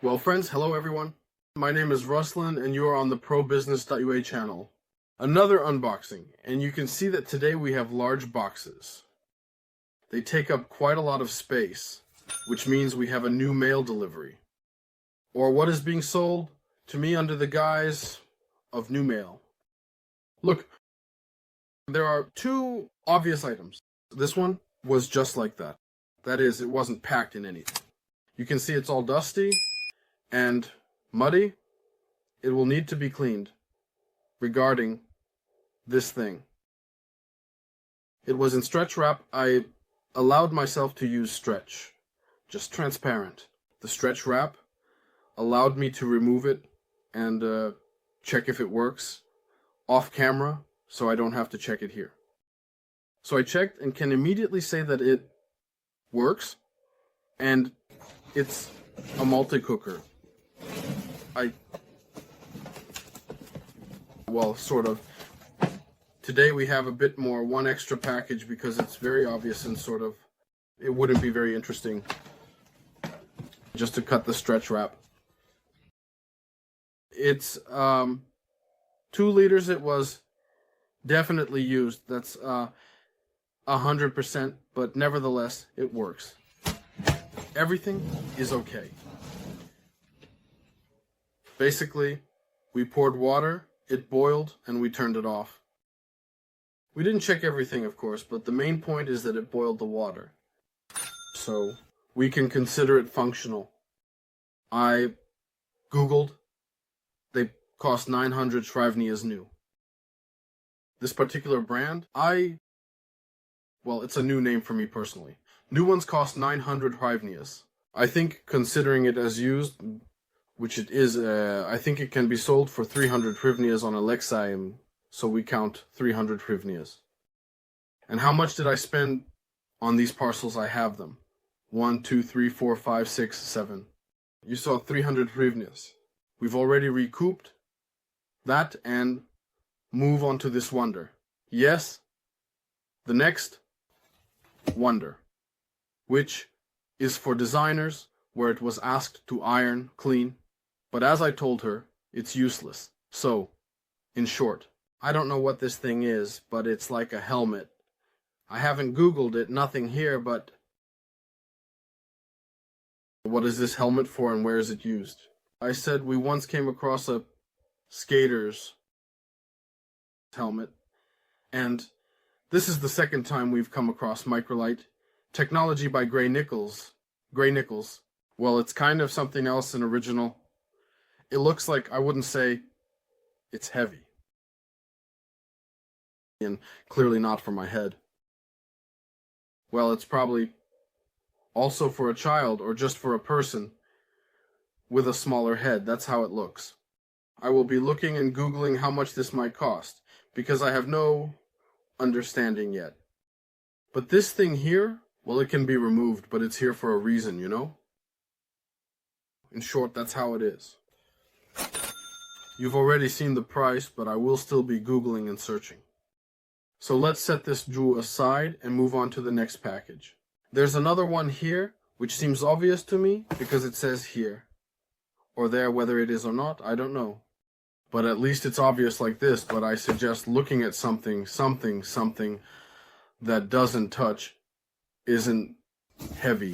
Well, friends, hello everyone. My name is Ruslan, and you are on the ProBusiness.ua channel. Another unboxing, and you can see that today we have large boxes. They take up quite a lot of space, which means we have a new mail delivery. Or what is being sold to me under the guise of new mail. Look, there are two obvious items. This one was just like that. That is, it wasn't packed in anything. You can see it's all dusty and muddy. It will need to be cleaned regarding this thing. It was in stretch wrap. I allowed myself to use stretch, just transparent. The stretch wrap allowed me to remove it and check if it works off camera, so I don't have to check it here. So I checked and can immediately say that it works, and it's a multi-cooker. Well, sort of. Today we have a bit more, one extra package, because it's very obvious and sort of, it wouldn't be very interesting just to cut the stretch wrap. It's 2 liters. It was definitely used. That's 100%, but nevertheless, it works. Everything is okay. Basically, we poured water, it boiled, and we turned it off. We didn't check everything, of course, but the main point is that it boiled the water. So, we can consider it functional. I Googled. They cost 900 hryvnias new. This particular brand, well, it's a new name for me personally. New ones cost 900 hryvnias. I think, considering it as used, which it is, I think it can be sold for 300 hryvnias on Alexeim, so we count 300 hryvnias. And how much did I spend on these parcels? I have them. 1, 2, 3, 4, 5, 6, 7. You saw 300 hryvnias. We've already recouped that and move on to this wonder. Yes, the next wonder, which is for designers, where it was asked to iron, clean, but as I told her, it's useless. So, in short, I don't know what this thing is, but it's like a helmet. I haven't Googled it, nothing here, but what is this helmet for and where is it used? I said we once came across a skater's helmet, and this is the second time we've come across Microlite. Technology by Gray Nichols. Well, it's kind of something else, an original. It looks like, I wouldn't say it's heavy. And clearly not for my head. Well, it's probably also for a child or just for a person with a smaller head. That's how it looks. I will be looking and Googling how much this might cost, because I have no understanding yet. But this thing here, well, it can be removed, but it's here for a reason, you know? In short, that's how it is. You've already seen the price, but I will still be Googling and searching. So let's set this jewel aside and move on to the next package. There's another one here, which seems obvious to me, because it says here. Or there, whether it is or not, I don't know. But at least it's obvious like this, but I suggest looking at something that doesn't touch, isn't heavy.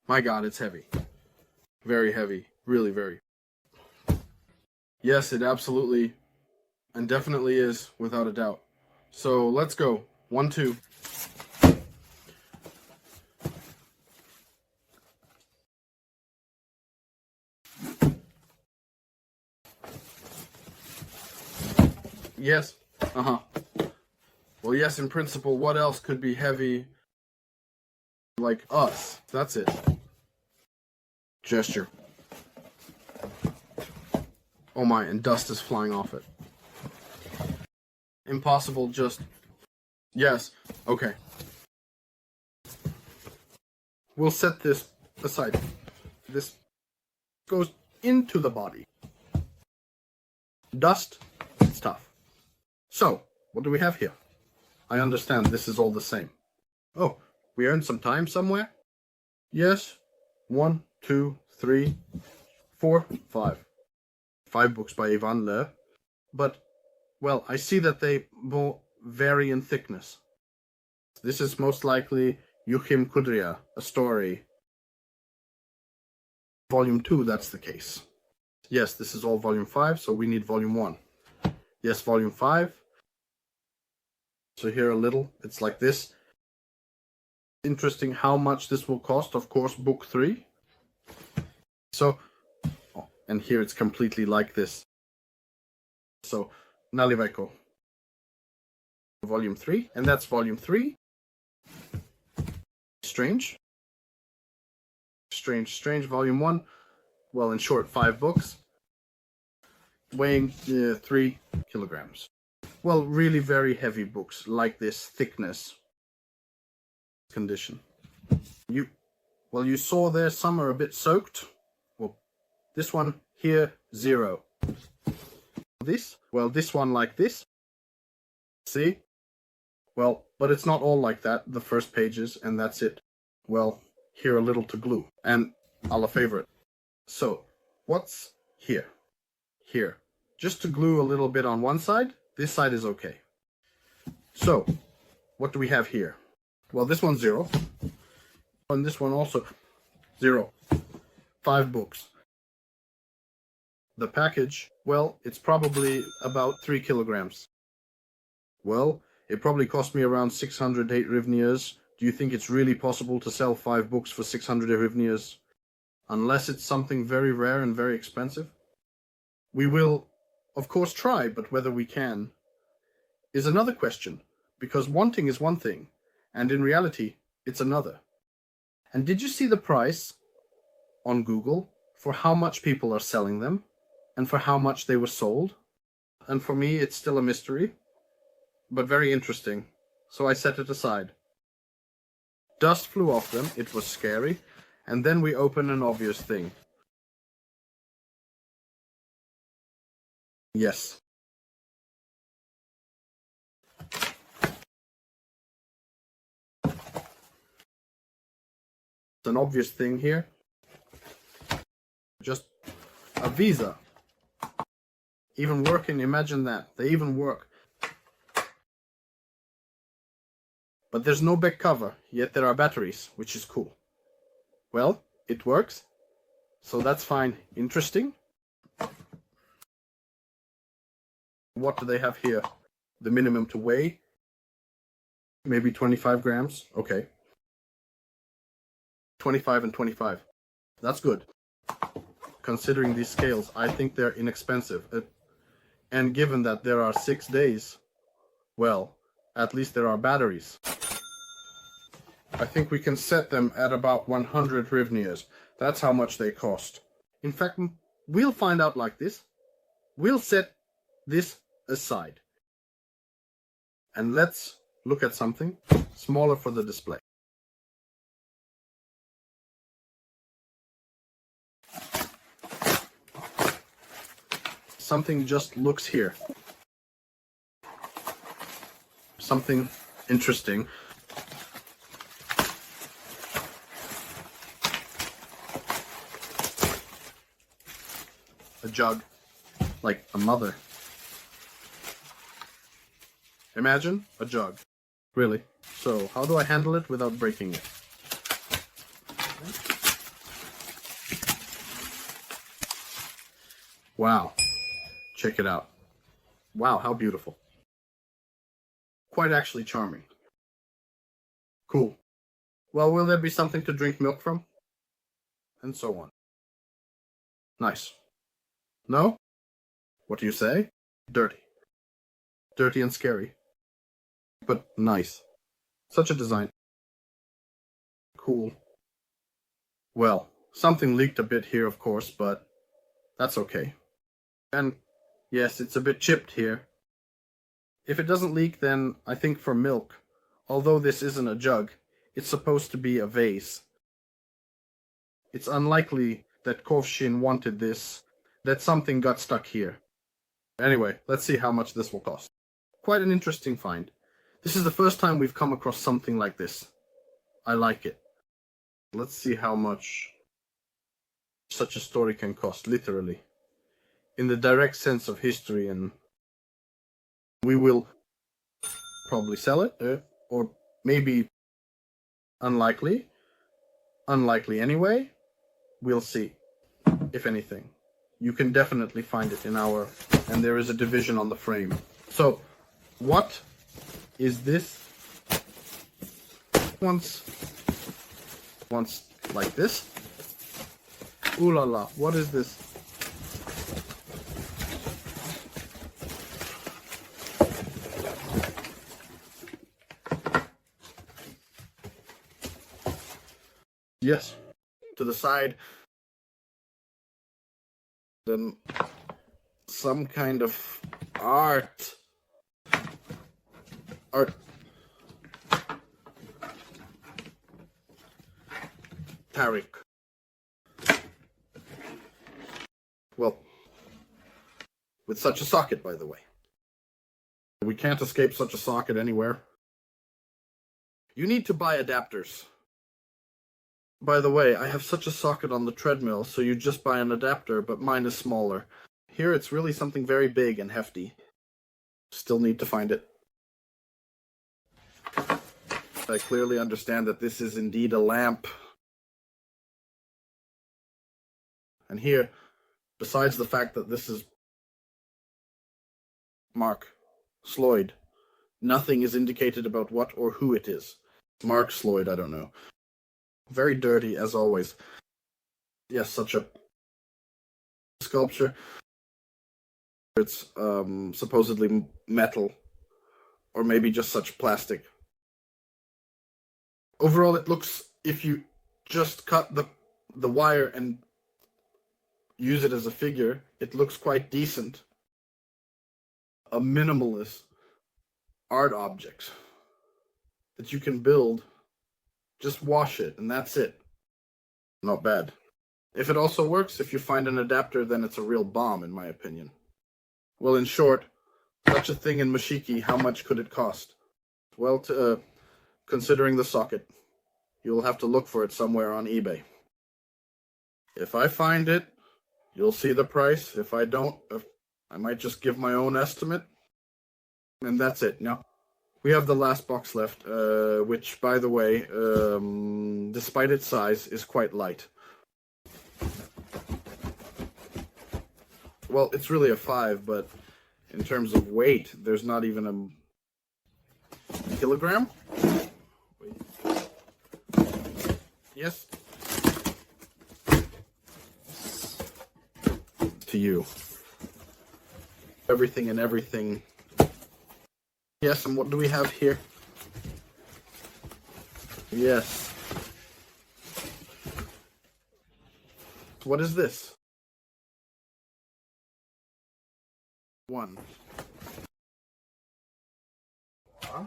My God, it's heavy. Very heavy. Really very. Yes, it absolutely and definitely is, without a doubt. So let's go. 1, 2. Yes. Well, yes, in principle, what else could be heavy like us? That's it. Gesture. Oh my, and dust is flying off it. Impossible, just... Yes, okay. We'll set this aside. This goes into the body. Dust, it's tough. So, what do we have here? I understand this is all the same. Oh, we earned some time somewhere? Yes. 1, 2, 3, 4, 5. 5 books by Ivan Le. But, well, I see that they vary in thickness. This is most likely Joachim Kudria, a story. Volume 2, that's the case. Yes, this is all Volume 5, so we need Volume 1. Yes, Volume 5. So here a little, it's like this. Interesting how much this will cost, of course, Book 3. So, oh, and here it's completely like this. So, Nalivaiko. Volume 3, and that's Volume 3. Strange. Strange. Volume 1. Well, in short, 5 books. Weighing 3 kilograms. Well, really very heavy books, like this thickness condition. You saw there some are a bit soaked. Well, this one here, 0. This one like this. See? Well, but it's not all like that, the first pages, and that's it. Well, here a little to glue, and alla favorite. So, what's here? Here. Just to glue a little bit on one side, this side is okay. So, what do we have here? Well, this one's 0. And this one also 0. 5 books. The package, well, it's probably about 3 kilograms. Well, it probably cost me around 608 hryvnias. Do you think it's really possible to sell 5 books for 600 hryvnias? Unless it's something very rare and very expensive? We will, of course, try, but whether we can is another question, because wanting is one thing, and in reality, it's another. And did you see the price on Google for how much people are selling them, and for how much they were sold? And for me, it's still a mystery, but very interesting, so I set it aside. Dust flew off them, it was scary, and then we open an obvious thing. Yes. It's an obvious thing here. Just a Visa. Even working, imagine that. They even work. But there's no back cover, yet there are batteries, which is cool. Well, it works, so that's fine. Interesting. What do they have here? The minimum to weigh? Maybe 25 grams? Okay. 25 and 25. That's good. Considering these scales, I think they're inexpensive. And given that there are 6 days, well, at least there are batteries. I think we can set them at about 100 hryvnias. That's how much they cost. In fact, we'll find out like this. We'll set this aside. And let's look at something smaller for the display. Something just looks here. Something interesting. A jug, like a mother. Imagine a jug. Really. So, how do I handle it without breaking it? Wow. Check it out. Wow, how beautiful. Quite actually charming. Cool. Well, will there be something to drink milk from? And so on. Nice. No? What do you say? Dirty. Dirty and scary. But nice. Such a design. Cool. Well, something leaked a bit here, of course, but that's okay. And yes, it's a bit chipped here. If it doesn't leak, then I think for milk, although this isn't a jug, it's supposed to be a vase. It's unlikely that Kovshin wanted this, that something got stuck here. Anyway, let's see how much this will cost. Quite an interesting find. This is the first time we've come across something like this. I like it. Let's see how much such a story can cost, literally. In the direct sense of history, and we will probably sell it, or maybe unlikely. Unlikely anyway. We'll see, if anything. You can definitely find it in our... And there is a division on the frame. So, what is this? Once like this. Ooh la la, what is this? Yes, to the side. Then some kind of art. Tariq. Well, with such a socket, by the way. We can't escape such a socket anywhere. You need to buy adapters. By the way, I have such a socket on the treadmill, so you just buy an adapter, but mine is smaller. Here it's really something very big and hefty. Still need to find it. I clearly understand that this is indeed a lamp. And here, besides the fact that this is Mark Sloyd, nothing is indicated about what or who it is. Mark Sloyd, I don't know. Very dirty, as always. Yes, such a sculpture. It's supposedly metal, or maybe just such plastic. Overall, it looks, if you just cut the wire and use it as a figure, it looks quite decent. A minimalist art object that you can build. Just wash it, and that's it. Not bad. If it also works, if you find an adapter, then it's a real bomb, in my opinion. Well, in short, such a thing in Mashiki, how much could it cost? Well, considering the socket, you'll have to look for it somewhere on eBay. If I find it, you'll see the price. If I don't, I might just give my own estimate. And that's it. Now, we have the last box left, which, by the way, despite its size, is quite light. Well, it's really a 5, but in terms of weight, there's not even a kilogram. Wait. Yes. To you. Everything and everything. Yes, and what do we have here? Yes. What is this? 1. Huh?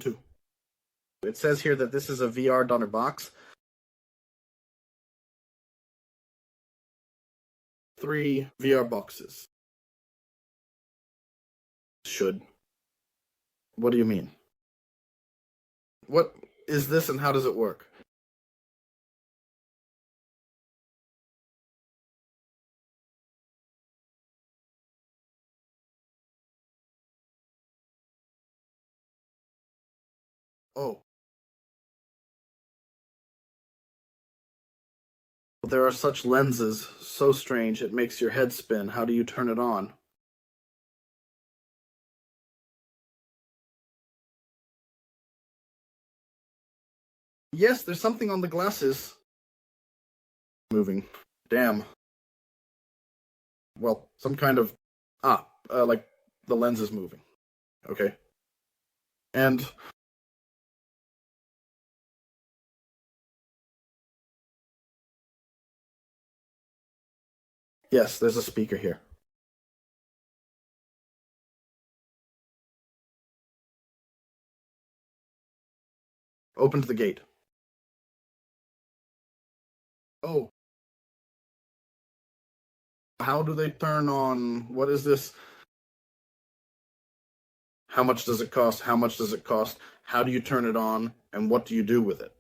2. It says here that this is a VR Donner box. 3 VR boxes. Should. What do you mean? What is this and how does it work? Oh. There are such lenses, so strange it makes your head spin. How do you turn it on? Yes, there's something on the glasses. Moving. Damn. Well, some kind of... like the lens is moving. Okay. And... yes, there's a speaker here. Opened the gate. Oh. How do they turn on... what is this? How much does it cost? How much does it cost? How do you turn it on? And what do you do with it?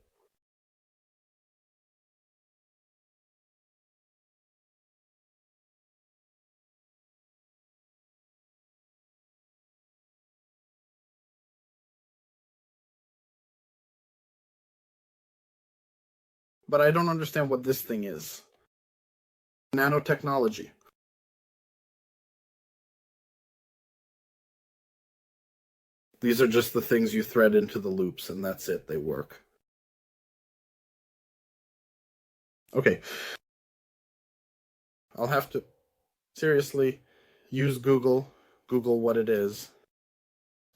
But I don't understand what this thing is. Nanotechnology. These are just the things you thread into the loops, and that's it. They work. Okay. I'll have to seriously use Google. Google what it is.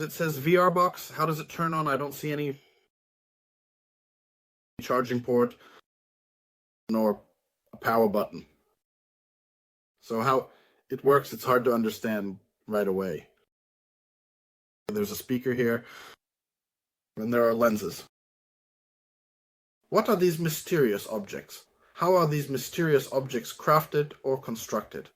It says VR box. How does it turn on? I don't see any charging port nor a power button. So how it works, it's hard to understand right away. There's a speaker here, and there are lenses. What are these mysterious objects? How are these mysterious objects crafted or constructed?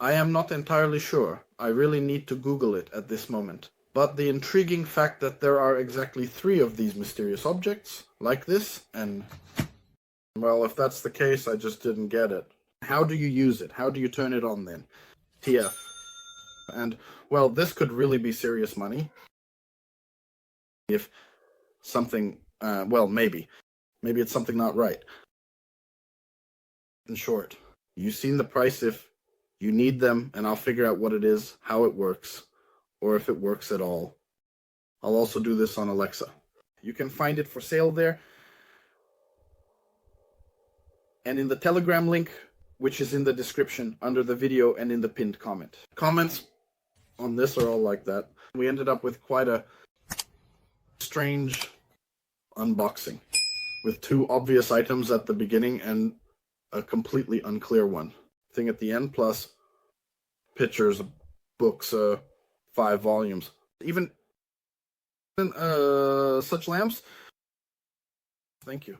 I am not entirely sure. I really need to Google it at this moment. But the intriguing fact that there are exactly 3 of these mysterious objects, like this, and... well, if that's the case, I just didn't get it. How do you use it? How do you turn it on then? TF. And, well, this could really be serious money. If something, well, maybe. Maybe it's something not right. In short, you've seen the price if you need them, and I'll figure out what it is, how it works, or if it works at all. I'll also do this on Alexa. You can find it for sale there. And in the Telegram link, which is in the description under the video and in the pinned comment. Comments on this are all like that. We ended up with quite a strange unboxing with 2 obvious items at the beginning and a completely unclear one thing at the end, plus pictures, books, 5 volumes. Even such lamps. Thank you.